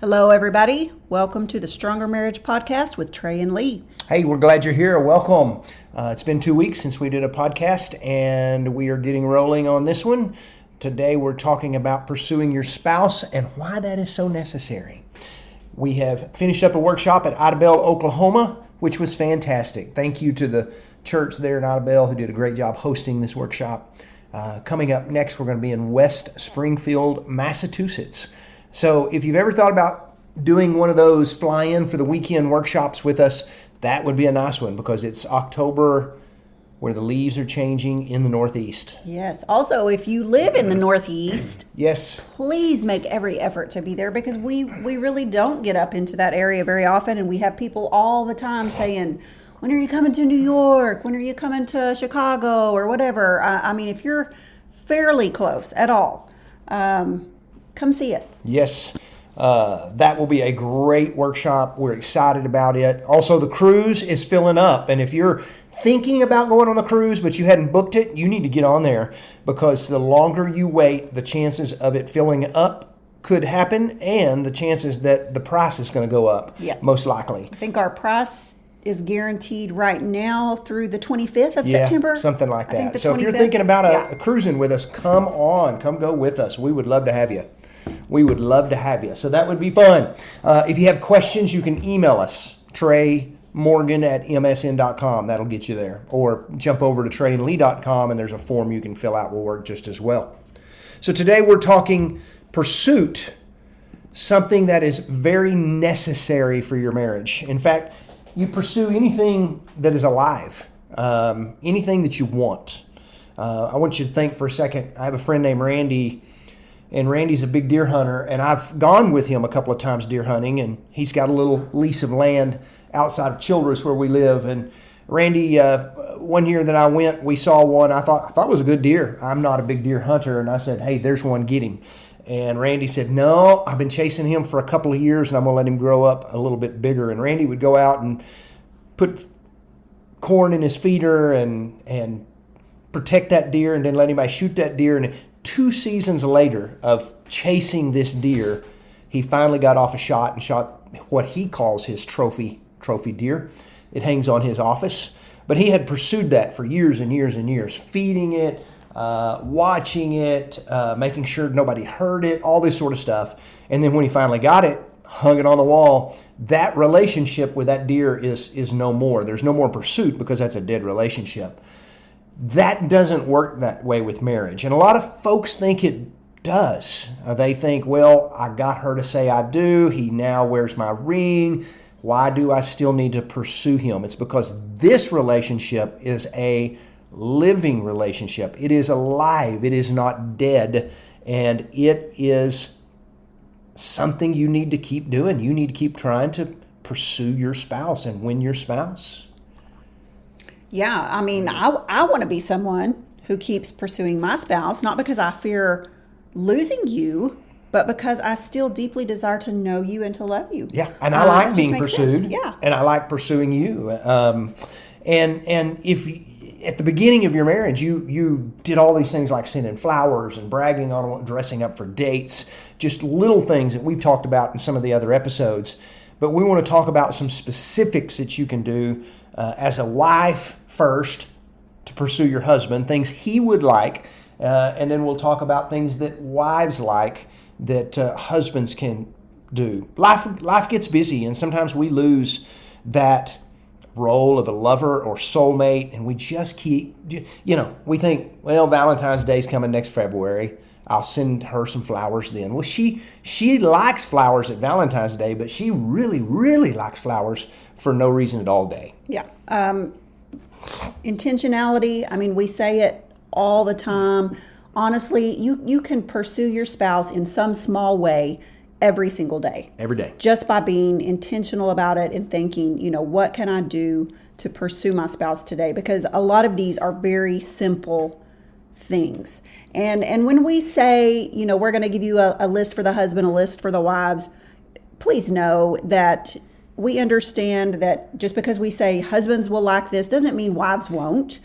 Hello, everybody. Welcome to the Stronger Marriage Podcast with Trey and Lee. Hey, we're glad you're here. Welcome. It's been 2 weeks since we did a podcast, and we are getting rolling on this one. Today, we're talking about pursuing your spouse and why that is so necessary. We have finished up a workshop at Idabel, Oklahoma, which was fantastic. Thank you to the church there in Idabel who did a great job hosting this workshop. Coming up next, we're going to be in West Springfield, Massachusetts. So if you've ever thought about doing one of those fly-in for the weekend workshops with us, that would be a nice one because it's October where the leaves are changing in the Northeast. Yes. Also, if you live in the Northeast, yes, please make every effort to be there because we really don't get up into that area very often, and we have people all the time saying, when are you coming to New York? When are you coming to Chicago or whatever? I mean, if you're fairly close at all, come see us. Yes, that will be a great workshop. We're excited about it. Also, the cruise is filling up. And if you're thinking about going on the cruise, but you hadn't booked it, you need to get on there because the longer you wait, the chances of it filling up could happen and the chances that the price is going to go up, yes, most likely. I think our price is guaranteed right now through the 25th of September. Something like that. So 25th. If you're thinking about a cruising with us, come on, come go with us. We would love to have you. We would love to have you. So that would be fun. If you have questions, you can email us, TreyMorgan@msn.com. That'll get you there. Or jump over to TreyandLee.com and there's a form you can fill out. Will work just as well. So today we're talking pursuit, something that is very necessary for your marriage. In fact, you pursue anything that is alive, anything that you want. I want you to think for a second. I have a friend named Randy, and Randy's a big deer hunter, and I've gone with him a couple of times deer hunting, and he's got a little lease of land outside of Childress where we live. And Randy, one year that I went, we saw one. I thought it was a good deer. I'm not a big deer hunter, and I said, hey, there's one, get him. And Randy said, no, I've been chasing him for a couple of years, and I'm going to let him grow up a little bit bigger. And Randy would go out and put corn in his feeder and protect that deer, and then let anybody shoot that deer. And 2 seasons later of chasing this deer, he finally got off a shot and shot what he calls his trophy deer. It hangs on his office. But he had pursued that for years and years and years, feeding it, watching it, making sure nobody heard it, all this sort of stuff. And then when he finally got it, hung it on the wall, that relationship with that deer is no more. There's no more pursuit because that's a dead relationship. That doesn't work that way with marriage. And a lot of folks think it does. They think, well, I got her to say I do. He now wears my ring. Why do I still need to pursue him? It's because this relationship is a living relationship. It is alive. It is not dead. And it is something you need to keep doing. You need to keep trying to pursue your spouse and win your spouse. Yeah, I mean, I want to be someone who keeps pursuing my spouse, not because I fear losing you, but because I still deeply desire to know you and to love you. Yeah, and I like being pursued. Sense. Yeah, and I like pursuing you. And if at the beginning of your marriage, you did all these things like sending flowers and bragging on dressing up for dates, just little things that we've talked about in some of the other episodes. But we want to talk about some specifics that you can do as a wife first to pursue your husband, things he would like, and then we'll talk about things that wives like that husbands can do. Life gets busy, and sometimes we lose that role of a lover or soulmate, and we just keep, we think, well, Valentine's Day's coming next February. I'll send her some flowers then. Well, she likes flowers at Valentine's Day, but she really, really likes flowers for no reason at all day. Yeah. Intentionality, I mean, we say it all the time. Honestly, you can pursue your spouse in some small way every single day. Every day. Just by being intentional about it and thinking, what can I do to pursue my spouse today? Because a lot of these are very simple things. And when we say, we're going to give you a list for the husband, a list for the wives, please know that we understand that just because we say husbands will like this doesn't mean wives won't.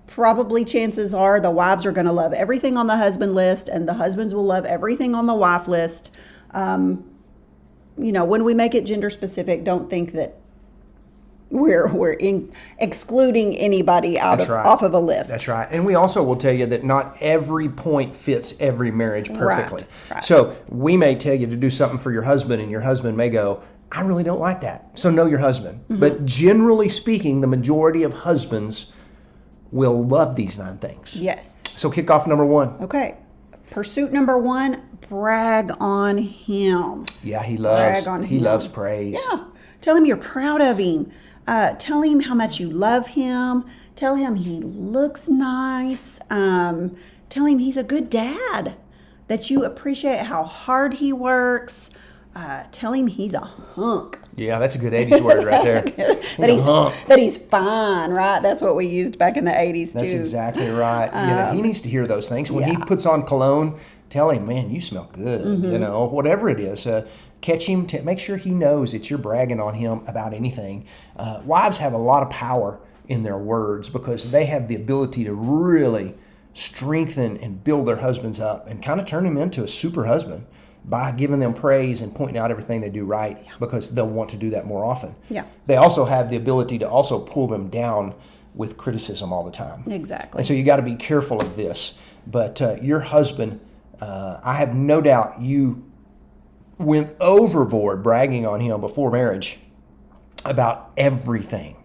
Probably chances are the wives are going to love everything on the husband list and the husbands will love everything on the wife list. when we make it gender specific, don't think that we're excluding anybody off of a list. That's right. And we also will tell you that not every point fits every marriage perfectly. Right. So we may tell you to do something for your husband, and your husband may go, I really don't like that. So know your husband. Mm-hmm. But generally speaking, the majority of husbands will love these 9 things. Yes. So kick off number 1. Okay. Pursuit number 1, brag on him. Yeah, he loves praise. Yeah. Tell him you're proud of him. Tell him how much you love him. Tell him he looks nice. Tell him he's a good dad, that you appreciate how hard he works. Tell him he's a hunk. Yeah, that's a good 80s word right there. that he's fine, right? That's what we used back in the 80s, too. That's exactly right. He needs to hear those things. When he puts on cologne, tell him, man, you smell good. Mm-hmm. Whatever it is. Catch him, make sure he knows that you're bragging on him about anything. Wives have a lot of power in their words because they have the ability to really strengthen and build their husbands up and kind of turn them into a super husband by giving them praise and pointing out everything they do right, because they'll want to do that more often. Yeah. They also have the ability to also pull them down with criticism all the time. Exactly. And so you got to be careful of this. But your husband, I have no doubt you went overboard bragging on him before marriage about everything,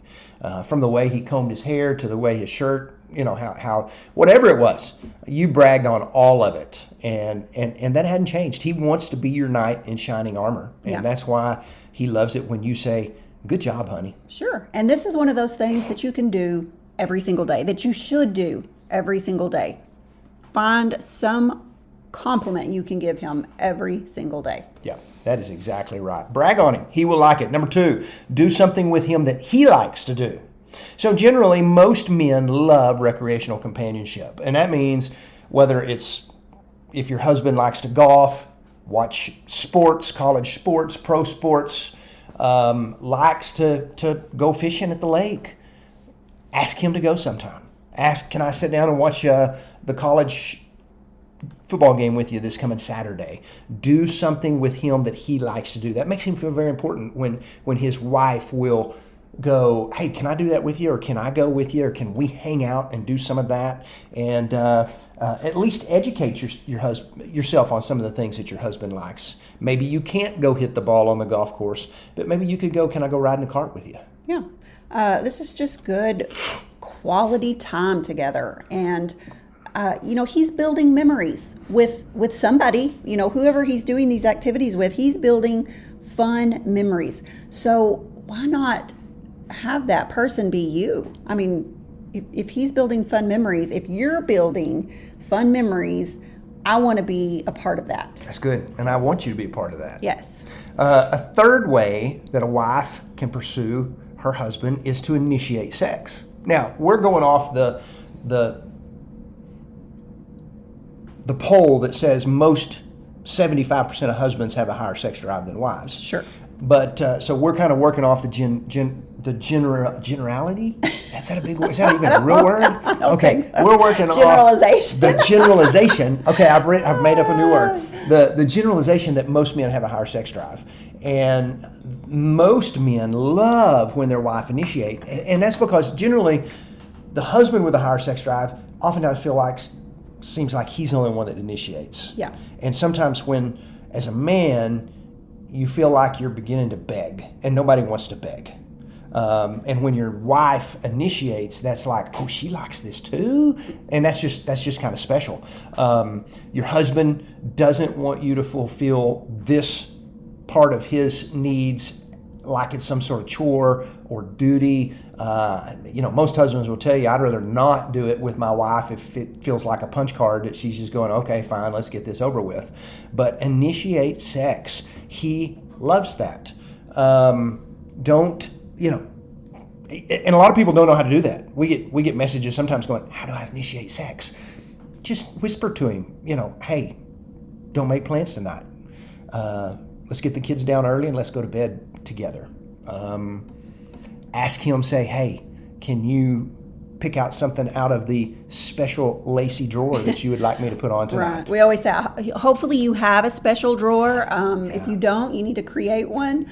from the way he combed his hair to the way his shirt, how whatever it was, you bragged on all of it, and that hadn't changed. He wants to be your knight in shining armor, and that's why he loves it when you say, "Good job, honey." Sure. And this is one of those things that you can do every single day, that you should do every single day. Find some compliment you can give him every single day. Yeah, that is exactly right. Brag on him. He will like it. Number 2, do something with him that he likes to do. So generally, most men love recreational companionship. And that means whether it's if your husband likes to golf, watch sports, college sports, pro sports, likes to go fishing at the lake, ask him to go sometime. Ask, can I sit down and watch the college football game with you this coming Saturday? Do something with him that he likes to do. That makes him feel very important when his wife will go, hey, can I do that with you? Or can I go with you? Or can we hang out and do some of that? And at least educate yourself on some of the things that your husband likes. Maybe you can't go hit the ball on the golf course, but maybe you could go, can I go ride in a cart with you? Yeah. This is just good quality time together. And he's building memories with somebody, whoever he's doing these activities with, he's building fun memories. So why not have that person be you? I mean, if he's building fun memories, if you're building fun memories, I want to be a part of that. That's good. And I want you to be a part of that. Yes. A third way that a wife can pursue her husband is to initiate sex. Now, we're going off the poll that says most 75% of husbands have a higher sex drive than wives. Sure. But so we're kind of working off the generality. Is that a big word? Is that even a real word? Okay, so. We're working generalization. Off the generalization. Okay, I've made up a new word. The generalization that most men have a higher sex drive, and most men love when their wife initiate, and that's because generally the husband with a higher sex drive oftentimes seems like he's the only one that initiates. Yeah. And sometimes when, as a man, you feel like you're beginning to beg, and nobody wants to beg. And when your wife initiates, that's like, oh, she likes this too, and that's just kind of special. Your husband doesn't want you to fulfill this part of his needs like it's some sort of chore or duty. Most husbands will tell you, I'd rather not do it with my wife if it feels like a punch card that she's just going, okay, fine, let's get this over with. But initiate sex. He loves that. And a lot of people don't know how to do that. We get messages sometimes going, how do I initiate sex? Just whisper to him, hey, don't make plans tonight. Let's get the kids down early and let's go to bed together. Ask him, say, hey, can you pick out something out of the special lacy drawer that you would like me to put on tonight. Right. We always say, hopefully you have a special drawer. If you don't, you need to create one.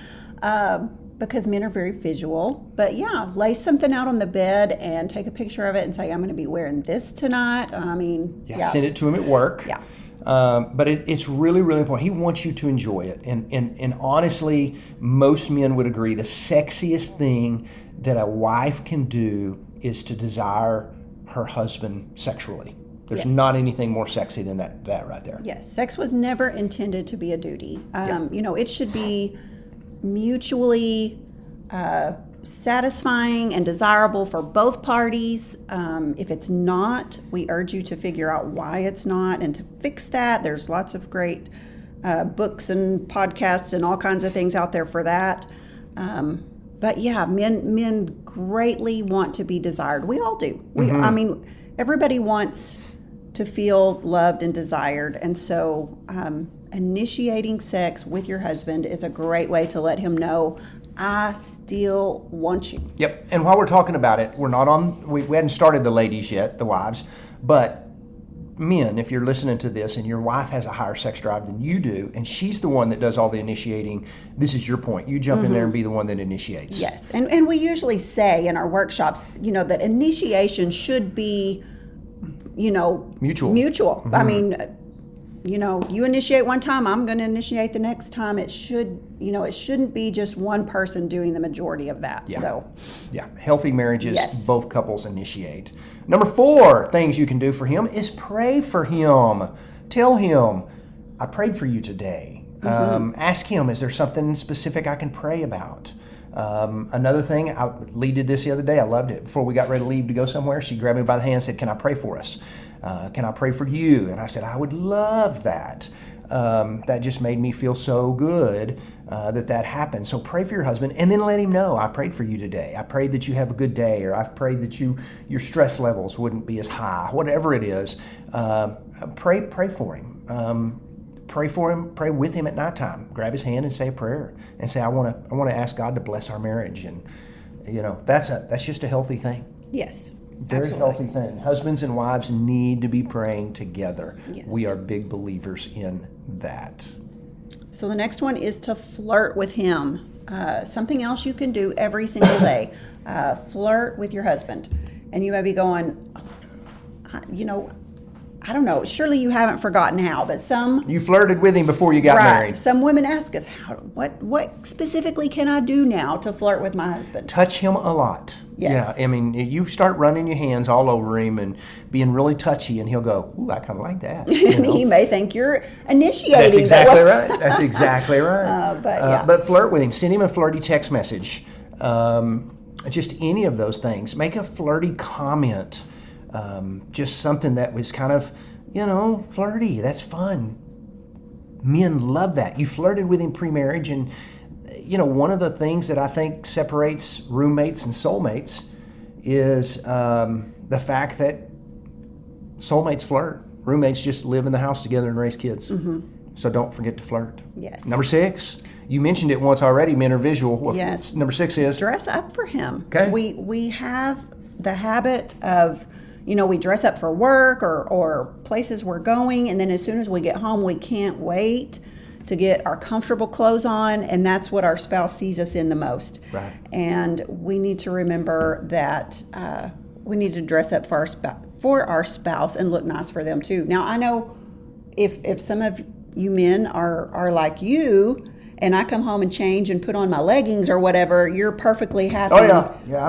Because men are very visual. But yeah, lay something out on the bed and take a picture of it and say, I'm going to be wearing this tonight. Send it to him at work. Yeah. But it's really, really important. He wants you to enjoy it. And honestly, most men would agree the sexiest thing that a wife can do is to desire her husband sexually. There's not anything more sexy than that right there. Yes. Sex was never intended to be a duty. It should be mutually satisfying and desirable for both parties. If it's not, we urge you to figure out why it's not and to fix that. There's lots of great books and podcasts and all kinds of things out there for that. But yeah, men greatly want to be desired. We all do. Everybody wants to feel loved and desired. And so initiating sex with your husband is a great way to let him know, I still want you. Yep. And while we're talking about it, we hadn't started the ladies yet, the wives, but men, if you're listening to this and your wife has a higher sex drive than you do, and she's the one that does all the initiating, this is your point. You jump in there and be the one that initiates. Yes. And we usually say in our workshops, that initiation should be, mutual. Mm-hmm. You initiate one time, I'm going to initiate the next time. It shouldn't be just one person doing the majority of that. Yeah. So, healthy marriages, both couples initiate. Number 4 things you can do for him is pray for him. Tell him, I prayed for you today. Mm-hmm. Ask him, is there something specific I can pray about? Another thing, Lee did this the other day. I loved it. Before we got ready to leave to go somewhere, she grabbed me by the hand and said, can I pray for us? Can I pray for you? And I said, I would love that. That just made me feel so good that happened. So pray for your husband and then let him know, I prayed for you today. I prayed that you have a good day, or I've prayed that your stress levels wouldn't be as high, whatever it is. Pray for him. Pray for him. Pray with him at nighttime. Grab his hand and say a prayer and say, I want to ask God to bless our marriage. And that's just a healthy thing. Yes. Very absolutely. Healthy thing. Husbands and wives need to be praying together. Yes. We are big believers in that. So the next one is to flirt with him. Something else you can do every single day. Flirt with your husband. And you may be going, I don't know. Surely you haven't forgotten how, but you flirted with him before you got married. Some women ask us, what specifically can I do now to flirt with my husband? Touch him a lot. Yes. Yeah, you start running your hands all over him and being really touchy, and he'll go, ooh, I kind of like that. And he may think you're initiating. That's exactly right. That's exactly right. But flirt with him. Send him a flirty text message. Just any of those things. Make a flirty comment. Just something that was kind of, flirty. That's fun. Men love that. You flirted with him pre-marriage, and one of the things that I think separates roommates and soulmates is the fact that soulmates flirt. Roommates just live in the house together and raise kids. Mm-hmm. So don't forget to flirt. Yes. Number 6, you mentioned it once already, men are visual. Yes. Number 6 is? Dress up for him. Okay. We have the habit of, we dress up for work or places we're going, and then as soon as we get home, we can't wait to get our comfortable clothes on, and that's what our spouse sees us in the most. Right. And we need to remember that we need to dress up for our spouse and look nice for them too. Now, I know if some of you men are like you, and I come home and change and put on my leggings or whatever, you're perfectly happy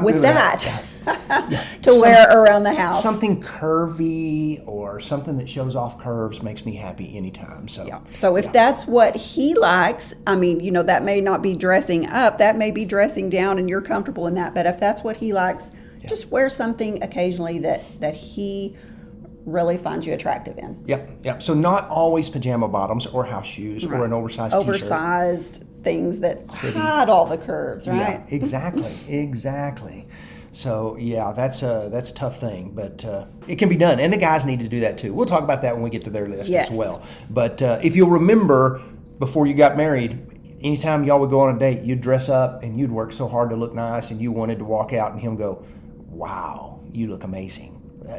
with that. Wear around the house. Something curvy or something that shows off curves makes me happy anytime. So if that's what he likes, that may not be dressing up, that may be dressing down, and you're comfortable in that. But if that's what he likes, just wear something occasionally that he really finds you attractive in. Yep. So not always pajama bottoms or house shoes or an oversized t-shirt. Oversized things that hide all the curves, right? Yeah, exactly. So that's a tough thing, but it can be done, and the guys need to do that too. We'll talk about that when we get to their list as well. But if you'll remember, before you got married, anytime y'all would go on a date, you'd dress up and you'd work so hard to look nice, and you wanted to walk out and him go, wow, you look amazing.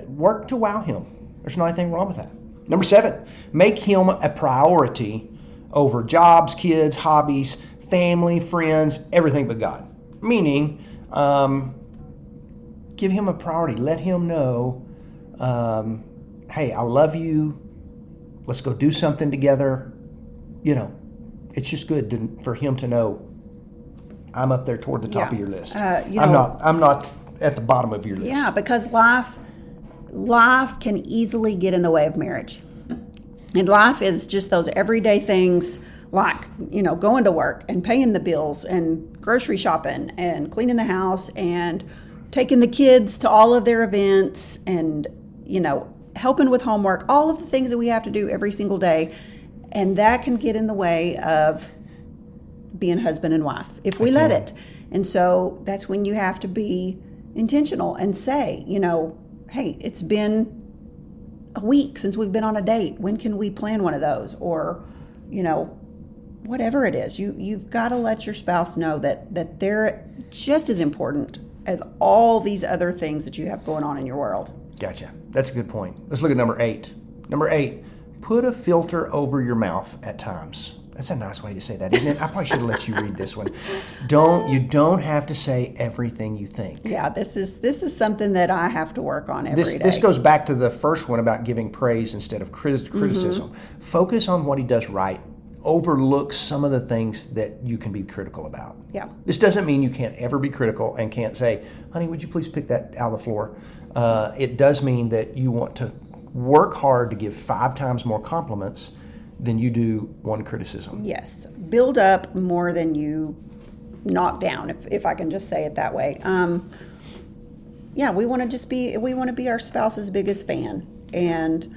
Work to wow him. There's not anything wrong with that. Number 7, make him a priority over jobs, kids, hobbies, family, friends, everything but God. Meaning, give him a priority. Let him know, hey, I love you. Let's go do something together. It's just good for him to know I'm up there toward the top of your list. I'm not at the bottom of your list. Yeah, because life can easily get in the way of marriage. And life is just those everyday things like, going to work and paying the bills and grocery shopping and cleaning the house and taking the kids to all of their events and, helping with homework, all of the things that we have to do every single day. And that can get in the way of being husband and wife if we let it. And so that's when you have to be intentional and say, hey, it's been a week since we've been on a date. When can we plan one of those? Or, whatever it is, you've got to let your spouse know that they're just as important as all these other things that you have going on in your world. Gotcha. That's a good point. Let's look at number 8. Number 8, put a filter over your mouth at times. That's a nice way to say that, isn't it? I probably should have let you read this one. You don't have to say everything you think. Yeah, this is something that I have to work on every day. This goes back to the first one about giving praise instead of criticism. Mm-hmm. Focus on what he does right. Overlook some of the things that you can be critical about. Yeah. This doesn't mean you can't ever be critical and can't say, honey, would you please pick that out of the floor? It does mean that you want to work hard to give 5 times more compliments than you do one criticism. Yes. Build up more than you knock down, if I can just say it that way. We want to be our spouse's biggest fan. And,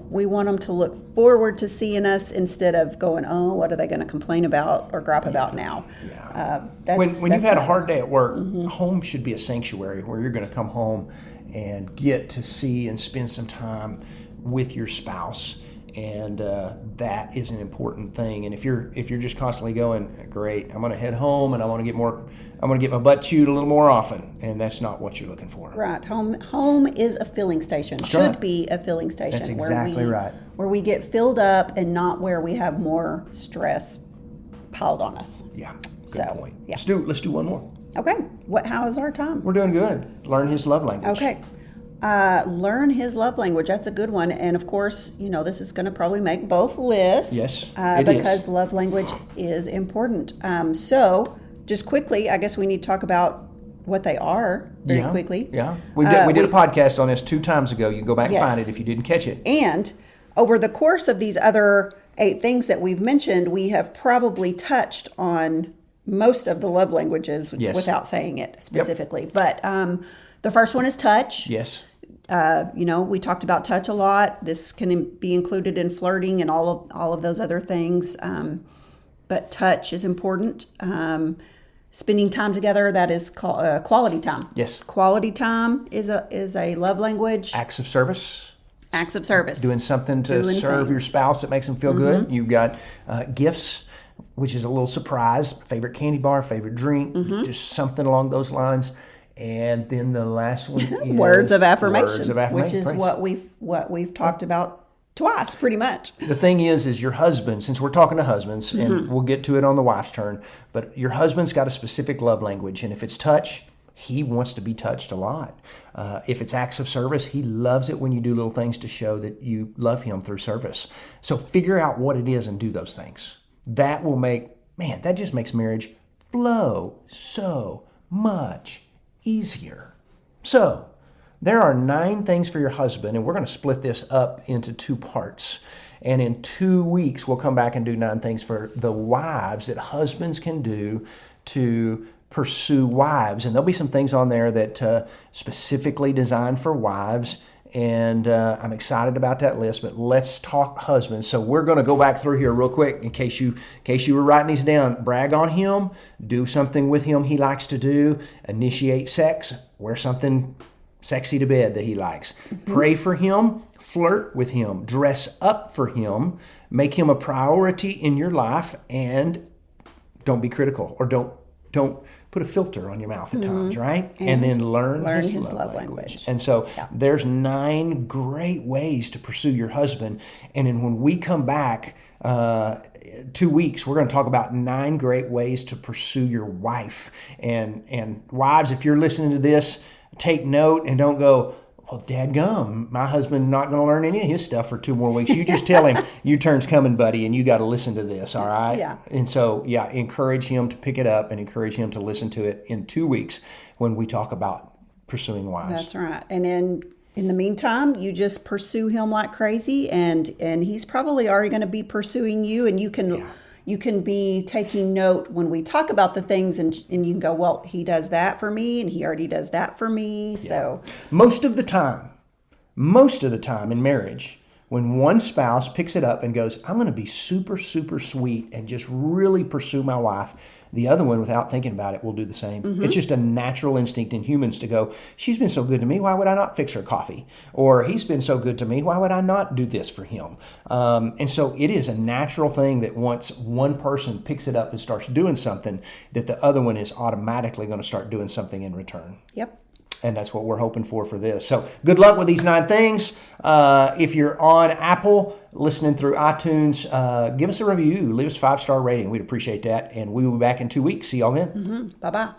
we want them to look forward to seeing us instead of going, oh, what are they going to complain about or gripe about now? Yeah. When you've had a hard day at work, home should be a sanctuary where you're going to come home and get to see and spend some time with your spouse. And that is an important thing. And if you're just constantly going, great, I'm going to head home and I want to get my butt chewed a little more often, and that's not what you're looking for. Right. Home is a filling station. Should be a filling station. That's exactly right. Where we get filled up and not where we have more stress piled on us. Yeah. Good point. Yeah. Let's do one more. Okay. How is our time? We're doing good. Learn his love language. Okay. Learn his love language. That's a good one. And of course, this is going to probably make both lists. Yes, because love language is important. So just quickly, I guess we need to talk about what they are very quickly. Yeah. We did a podcast on this 2 times ago. You can go back and find it if you didn't catch it. And over the course of these other 8 things that we've mentioned, we have probably touched on most of the love languages without saying it specifically. Yep. But the first one is touch. Yes. We talked about touch a lot. This can be included in flirting and all of those other things. But touch is important. Spending time together, that is quality time. Yes. Quality time is a love language. Acts of service. Doing something to serve your spouse that makes them feel good. You've got gifts, which is a little surprise. Favorite candy bar, favorite drink, just something along those lines. And then the last one is words of affirmation, which is praise. what we've talked about twice, pretty much. The thing is your husband, since we're talking to husbands, and we'll get to it on the wife's turn, but your husband's got a specific love language, and if it's touch, he wants to be touched a lot. If it's acts of service, he loves it when you do little things to show that you love him through service. So figure out what it is and do those things. That just makes marriage flow so much easier. So, there are 9 things for your husband, and we're going to split this up into 2 parts. And in 2 weeks, we'll come back and do 9 things for the wives that husbands can do to pursue wives. And there'll be some things on there that specifically designed for wives. And I'm excited about that list, but let's talk husbands. So we're going to go back through here real quick in case you were writing these down. Brag on him, do something with him he likes to do, initiate sex, wear something sexy to bed that he likes. Pray for him, flirt with him, dress up for him, make him a priority in your life, and don't be critical or don't don't put a filter on your mouth at times, right? And then learn his love language. And so there's 9 great ways to pursue your husband. And then when we come back 2 weeks, we're going to talk about 9 great ways to pursue your wife. And wives, if you're listening to this, take note and don't go, well, dadgum, my husband's not going to learn any of his stuff for 2 more weeks. You just tell him, your turn's coming, buddy, and you got to listen to this, all right? Yeah. And so, encourage him to pick it up and encourage him to listen to it in 2 weeks when we talk about pursuing wives. That's right. And then in the meantime, you just pursue him like crazy, and he's probably already going to be pursuing you, and you can be taking note when we talk about the things, and you can go, well, he does that for me, and he already does that for me. So most of the time in marriage, when one spouse picks it up and goes, I'm going to be super, super sweet and just really pursue my wife, the other one, without thinking about it, will do the same. It's just a natural instinct in humans to go, she's been so good to me, why would I not fix her coffee? Or he's been so good to me, why would I not do this for him? And so it is a natural thing that once one person picks it up and starts doing something, that the other one is automatically going to start doing something in return. Yep. And that's what we're hoping for this. So good luck with these 9 things. If you're on Apple, listening through iTunes, give us a review. Leave us a 5-star rating. We'd appreciate that. And we will be back in 2 weeks. See y'all then. Bye-bye.